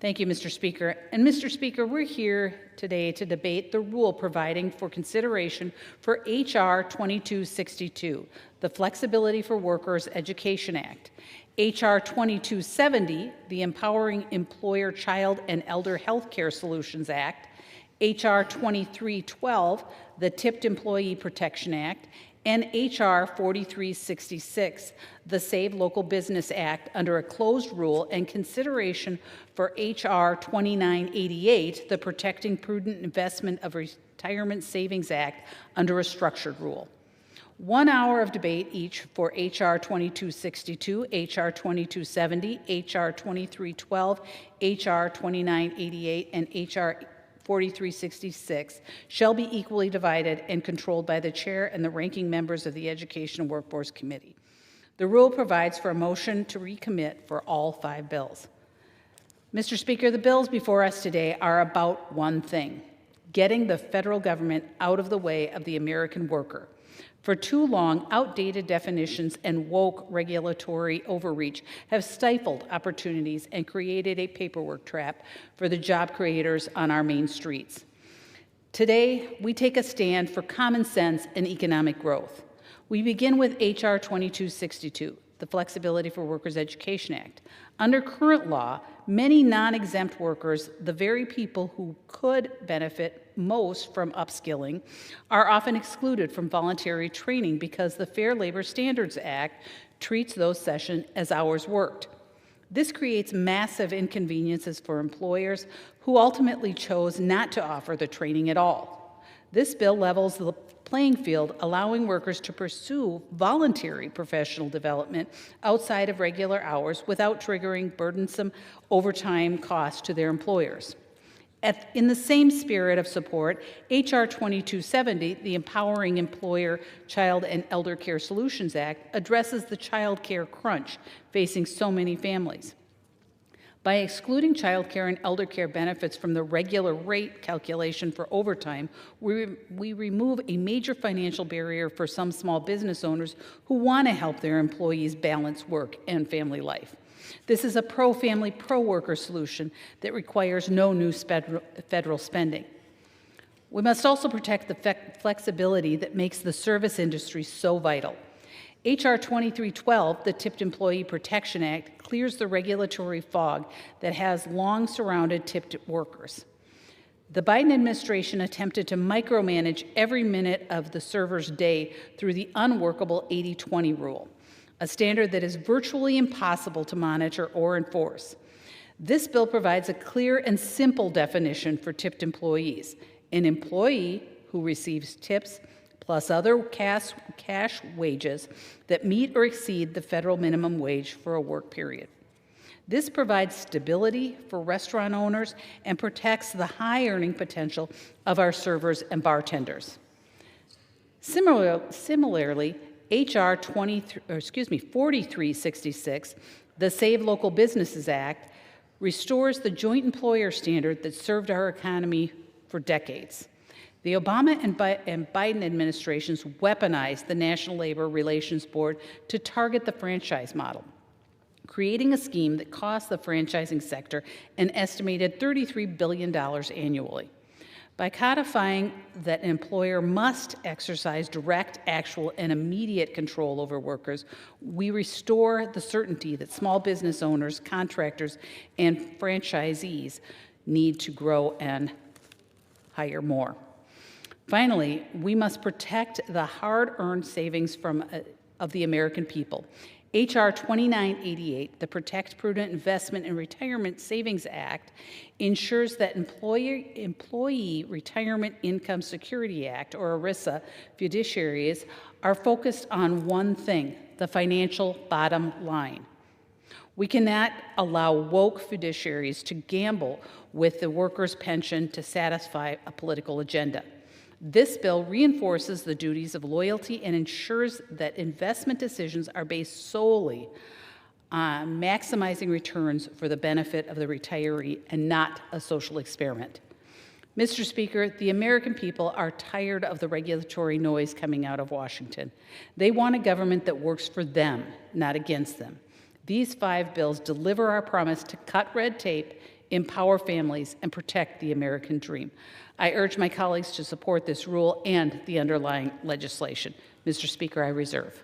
Thank you, Mr. Speaker. And Mr. Speaker, we're here today to debate the rule providing for consideration for H.R. 2262, the Flexibility for Workers Education Act, H.R. 2270, the Empowering Employer Child and Elder Health Care Solutions Act, H.R. 2312, the Tipped Employee Protection Act, and H.R. 4366, the Save Local Business Act, under a closed rule, and consideration for H.R. 2988, the Protecting Prudent Investment of Retirement Savings Act, under a structured rule. 1 hour of debate each for H.R. 2262, H.R. 2270, H.R. 2312, H.R. 2988, and H.R. 4366 shall be equally divided and controlled by the chair and the ranking members of the Education and Workforce Committee. The rule provides for a motion to recommit for all 5 bills. Mr. Speaker, the bills before us today are about one thing: getting the federal government out of the way of the American worker. For too long, outdated definitions and woke regulatory overreach have stifled opportunities and created a paperwork trap for the job creators on our main streets. Today, we take a stand for common sense and economic growth. We begin with H.R. 2262, the Flexibility for Workers Education Act. Under current law, many non-exempt workers, the very people who could benefit most from upskilling, are often excluded from voluntary training because the Fair Labor Standards Act treats those sessions as hours worked. This creates massive inconveniences for employers who ultimately chose not to offer the training at all. This bill levels the playing field, allowing workers to pursue voluntary professional development outside of regular hours without triggering burdensome overtime costs to their employers. In the same spirit of support, H.R. 2270, the Empowering Employer Child and Elder Care Solutions Act, addresses the child care crunch facing so many families. By excluding child care and elder care benefits from the regular rate calculation for overtime, we remove a major financial barrier for some small business owners who want to help their employees balance work and family life. This is a pro-family, pro-worker solution that requires no new federal spending. We must also protect the flexibility that makes the service industry so vital. H.R. 2312, the Tipped Employee Protection Act, clears the regulatory fog that has long surrounded tipped workers. The Biden administration attempted to micromanage every minute of the server's day through the unworkable 80-20 rule, a standard that is virtually impossible to monitor or enforce. This bill provides a clear and simple definition for tipped employees: an employee who receives tips plus other cash wages that meet or exceed the federal minimum wage for a work period. This provides stability for restaurant owners and protects the high earning potential of our servers and bartenders. Similarly, H.R. 4366, the Save Local Businesses Act, restores the joint employer standard that served our economy for decades. The Obama and Biden administrations weaponized the National Labor Relations Board to target the franchise model, creating a scheme that cost the franchising sector an estimated $33 billion annually. By codifying that an employer must exercise direct, actual, and immediate control over workers, we restore the certainty that small business owners, contractors, and franchisees need to grow and hire more. Finally, we must protect the hard-earned savings of the American people. H.R. 2988, the Protect Prudent Investment in Retirement Savings Act, ensures that Employee Retirement Income Security Act, or ERISA, fiduciaries are focused on one thing: the financial bottom line. We cannot allow woke fiduciaries to gamble with the workers' pension to satisfy a political agenda. This bill reinforces the duties of loyalty and ensures that investment decisions are based solely on maximizing returns for the benefit of the retiree and not a social experiment. Mr. Speaker, the American people are tired of the regulatory noise coming out of Washington. They want a government that works for them, not against them. These 5 bills deliver our promise to cut red tape, empower families, and protect the American dream. I urge my colleagues to support this rule and the underlying legislation. Mr. Speaker, I reserve.